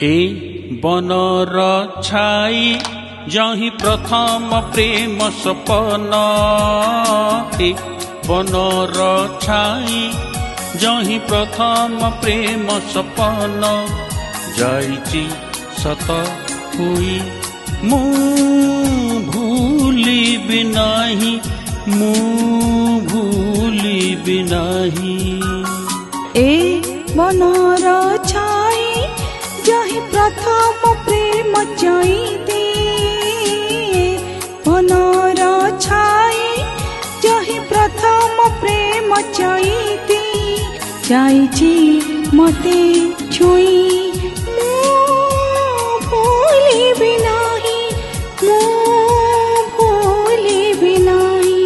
ए बनर छाई जही प्रथम प्रेम सपन, ए बनर छाई जही प्रथम प्रेम सपन, जाइची सत हुई मु भूलिबि नाही, मु भूलिबि नाही। ए बनर छाई जही प्रथम प्रेम जाइती, बनर छाई जही प्रथम प्रेम जाइती, जाइची मते छुई मु भूलिबि नाही, मु भूलिबि नाही।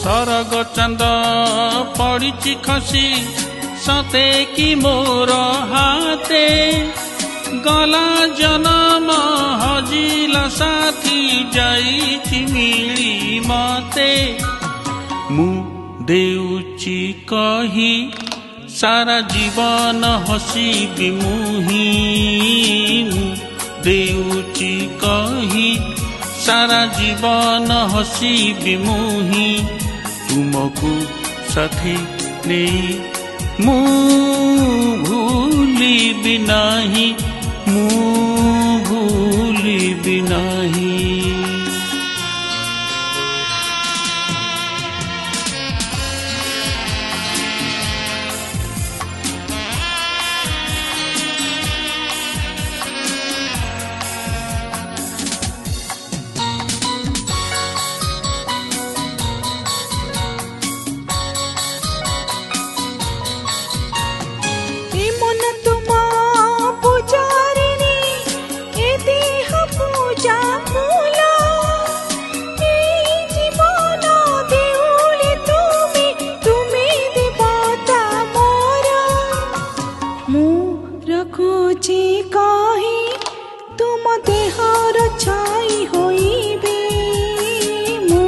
सरग चंद पड़िची खसी सते कि मोर हाथे, गला जन्म हजिला साथी जाइची मिली मते, मु देउची कही सारा जीवन हसीबि मुही, मु देउची कही सारा जीवन हसीबि मुही, तुमको साथी नहीं मु भूलिबि नाही, मु भूलिबि नाही। रखुची कही तुम देहर छाई होइबे, मु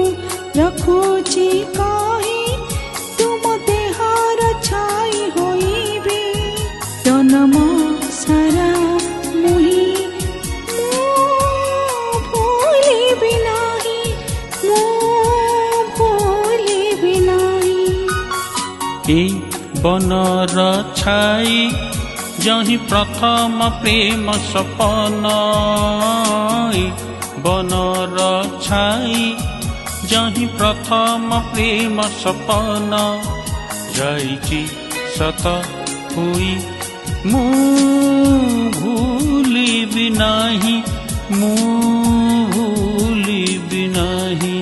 रखुची कही तुम देहर छाई होइबे, जन्म सारा मुही मु भूलिबि नाही, मु भूलिबि नाही। ए बनर छाई जही प्रथम प्रेम सपन, बनर छाई जही प्रथम प्रेम सपन, जाइची सत हुई मु भूलिबि नाही, मु भूलिबि नाही।